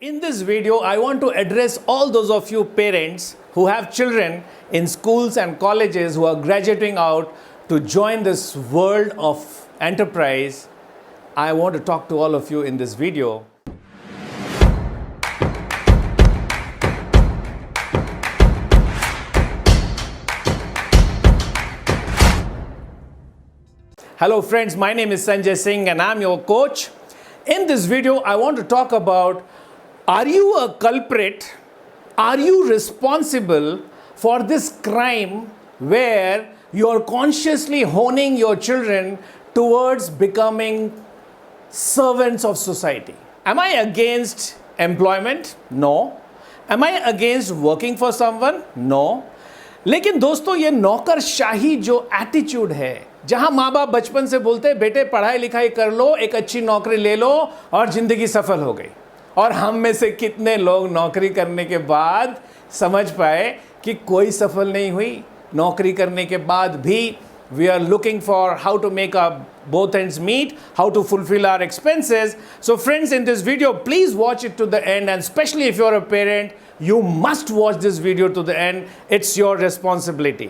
In this video, I want to address all those of you parents who have children in schools and colleges who are graduating out to join this world of enterprise. I want to talk to all of you in this video. Hello friends, my name is Sanjay Singh and I'm your coach. In this video, I want to talk about, are you a culprit? Are you responsible for this crime where you're consciously honing your children towards becoming servants of society? Am I against employment? No. Am I against working for someone? No. लेकिन दोस्तों ये नौकरशाही जो attitude है, जहां माँ बाप बचपन से बोलते हैं बेटे पढ़ाई लिखाई कर लो, एक अच्छी नौकरी ले लो और जिंदगी सफल हो गई, और हम में से कितने लोग नौकरी करने के बाद समझ पाए कि कोई सफल नहीं हुई। नौकरी करने के बाद भी we are looking for how to make our both ends meet, how to fulfill our expenses. So friends, in this video, please watch it to the end, and especially if you're a parent, you must watch this video to the end. It's your responsibility.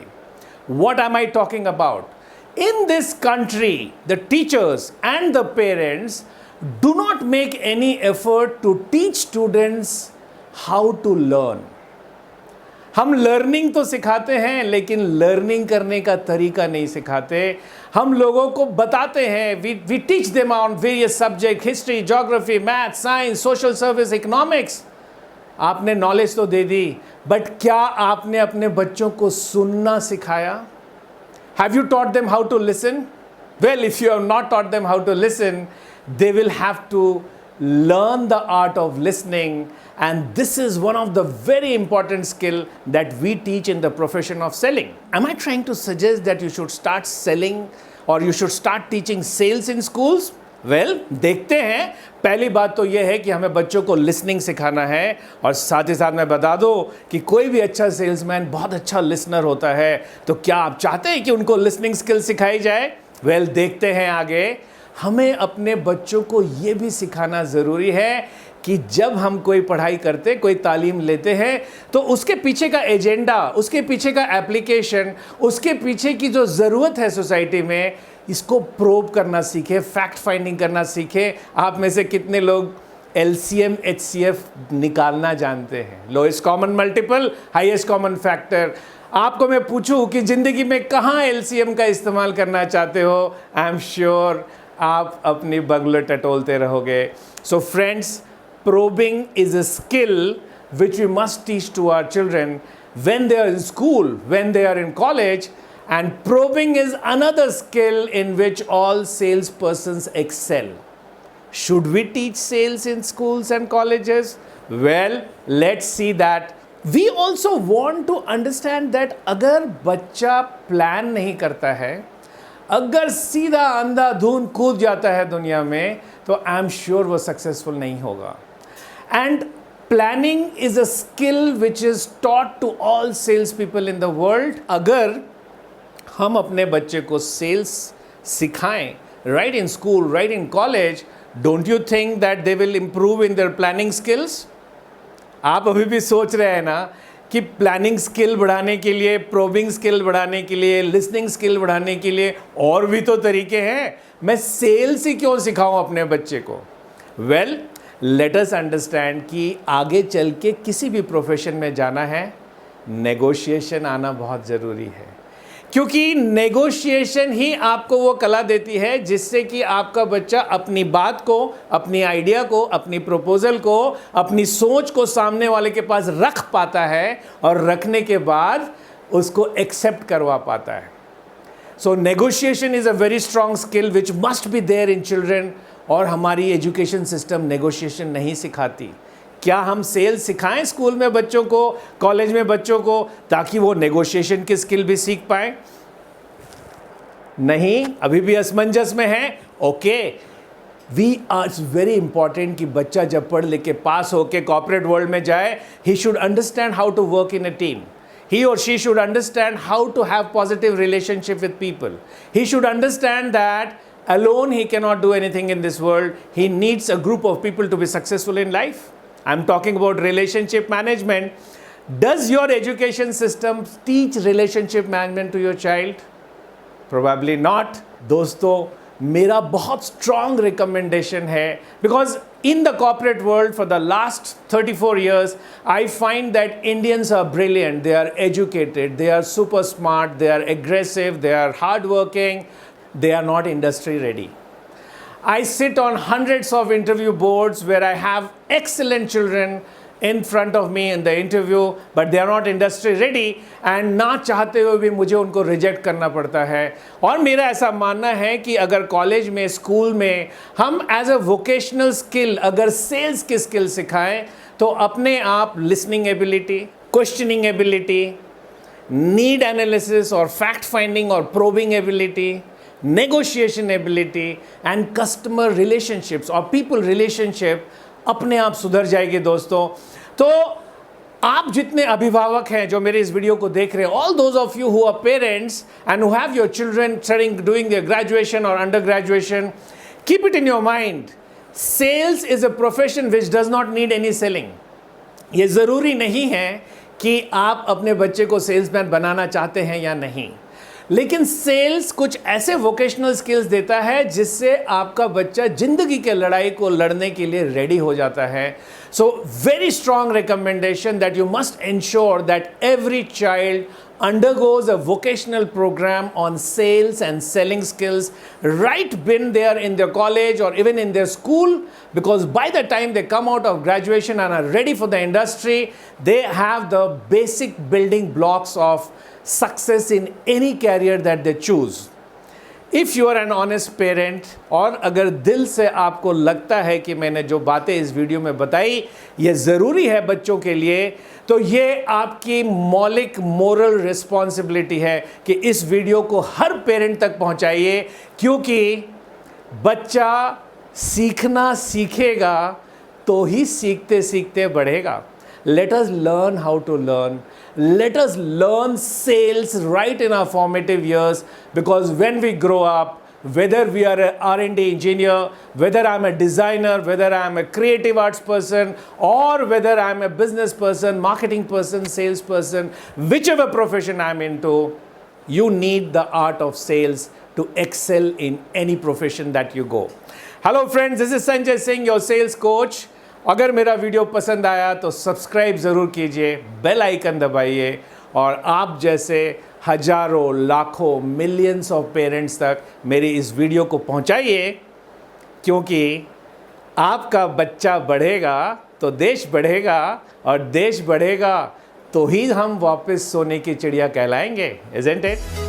What am I talking about? In this country, the teachers and the parents do not make any effort to teach students how to learn. हम learning तो सिखाते हैं लेकिन learning करने का तरीका नहीं सिखाते। हम लोगों को बताते हैं, we teach them on various subject, history, geography, math, science, social service, economics. आपने नॉलेज तो दे दी, बट क्या आपने अपने बच्चों को सुनना सिखाया? Have you taught them how to listen? Well, if you have not taught them how to listen, they will have to learn the art of listening, and this is one of the very important skill that we teach in the profession of selling. Am I trying to suggest that you should start selling or you should start teaching sales in schools? Well, देखते हैं। पहली बात तो यह है कि हमें बच्चों को लिसनिंग सिखाना है, और साथ ही साथ मैं बता दूं कि कोई भी अच्छा सेल्समैन बहुत अच्छा लिसनर होता है। तो क्या आप चाहते हैं कि उनको लिसनिंग स्किल सिखाई जाए? वेल, देखते हैं आगे। हमें अपने बच्चों को ये भी सिखाना ज़रूरी है कि जब हम कोई पढ़ाई करते, कोई तालीम लेते हैं, तो उसके पीछे का एजेंडा, उसके पीछे का एप्लीकेशन, उसके पीछे की जो ज़रूरत है सोसाइटी में, इसको प्रोब करना सीखे, फैक्ट फाइंडिंग करना सीखे। आप में से कितने लोग LCM HCF निकालना जानते हैं? Lowest common multiple, highest common factor. आपको मैं पूछूं कि ज़िंदगी में कहाँ LCM का इस्तेमाल करना चाहते हो, आई एम श्योर आप अपनी बगल टटोलते रहोगे। So friends, probing is a skill which we must teach to our children when they are in school, when they are in college, and probing is another skill in which all salespersons excel. Should we teach sales in schools and colleges? Well, let's see that. We also want to understand that अगर बच्चा plan नहीं करता है, अगर सीधा अंधाधुंध कूद जाता है दुनिया में, तो आई एम श्योर वो सक्सेसफुल नहीं होगा। And planning is a skill which is taught to all sales people in the world. अगर हम अपने बच्चे को सेल्स सिखाएं, right in school, right in college, don't you think that they will improve in their planning skills? आप अभी भी सोच रहे हैं ना कि प्लानिंग स्किल बढ़ाने के लिए, प्रोबिंग स्किल बढ़ाने के लिए, लिसनिंग स्किल बढ़ाने के लिए और भी तो तरीके हैं। मैं सेल्स ही क्यों सिखाऊं अपने बच्चे को? वेल, लेट अस अंडरस्टैंड कि आगे चल के किसी भी प्रोफेशन में जाना है, नेगोशिएशन आना बहुत ज़रूरी है, क्योंकि नेगोशिएशन ही आपको वो कला देती है जिससे कि आपका बच्चा अपनी बात को, अपनी आइडिया को, अपनी प्रपोजल को, अपनी सोच को सामने वाले के पास रख पाता है, और रखने के बाद उसको एक्सेप्ट करवा पाता है। So negotiation is a very strong skill which must be there in children, और हमारी एजुकेशन सिस्टम नेगोशिएशन नहीं सिखाती। क्या हम सेल्स सिखाएं स्कूल में बच्चों को, कॉलेज में बच्चों को, ताकि वो नेगोशिएशन की स्किल भी सीख पाए? नहीं, अभी भी असमंजस में है। Okay, we are very important कि बच्चा जब पढ़ लिख के पास होके कॉर्पोरेट वर्ल्ड में जाए, he should understand how to work in a team. He or she should understand how to have positive relationship with people. He should understand that alone he cannot do anything in this world. He needs a group of people to be successful in life. I'm talking about relationship management. Does your education system teach relationship management to your child? Probably not. दोस्तों, मेरा बहुत strong recommendation है, because in the corporate world for the last 34 years, I find that Indians are brilliant, they are educated, they are super smart, they are aggressive, they are hardworking, they are not industry ready. I sit on hundreds of interview boards where I have excellent children in front of me in the interview, but they are not industry ready, and ना चाहते हुए भी मुझे उनको reject करना पड़ता है. और मेरा ऐसा मानना है कि अगर कॉलेज में, स्कूल में हम एज अ वोकेशनल स्किल अगर सेल्स की स्किल सिखाएं, तो अपने आप listening ability, questioning ability, need analysis और फैक्ट फाइंडिंग और probing ability, negotiation ability and customer relationships और पीपल रिलेशनशिप अपने आप सुधर जाएगी दोस्तों. तो आप जितने अभिभावक हैं जो मेरे इस वीडियो को देख रहे हैं, all those of you who are parents and who have your children studying doing their graduation और under graduation, keep it in your mind, sales is a profession which does not need any selling. ये ज़रूरी नहीं है कि आप अपने बच्चे को सेल्समैन बनाना चाहते हैं या नहीं, लेकिन सेल्स कुछ ऐसे वोकेशनल स्किल्स देता है जिससे आपका बच्चा जिंदगी के लड़ाई को लड़ने के लिए रेडी हो जाता है. So very strong recommendation that you must ensure that every child undergoes a vocational program on sales and selling skills right when they are in their college or even in their school, because by the time they come out of graduation and are ready for the industry, they have the basic building blocks of success in any career that they choose. If you are an honest parent, और अगर दिल से आपको लगता है कि मैंने जो बातें इस वीडियो में बताई ये ज़रूरी है बच्चों के लिए, तो ये आपकी मौलिक मोरल रिस्पॉन्सिबिलिटी है कि इस वीडियो को हर पेरेंट तक पहुंचाइए, क्योंकि बच्चा सीखना सीखेगा तो ही सीखते सीखते बढ़ेगा. Let us learn how to learn. Let us learn sales right in our formative years, because when we grow up, whether we are a R&D engineer, whether I'm a designer, whether I'm a creative arts person, or whether I'm a business person, marketing person, sales person, whichever profession I'm into, you need the art of sales to excel in any profession that you go. Hello friends, this is Sanjay Singh, your sales coach. अगर मेरा video पसंद आया तो subscribe ज़रूर कीजिए, bell icon दबाइए, और आप जैसे हजारों, लाखों, मिलियंस ऑफ पेरेंट्स तक मेरी इस वीडियो को पहुंचाइए, क्योंकि आपका बच्चा बढ़ेगा तो देश बढ़ेगा, और देश बढ़ेगा तो ही हम वापस सोने की चिड़िया कहलाएंगे. Isn't it?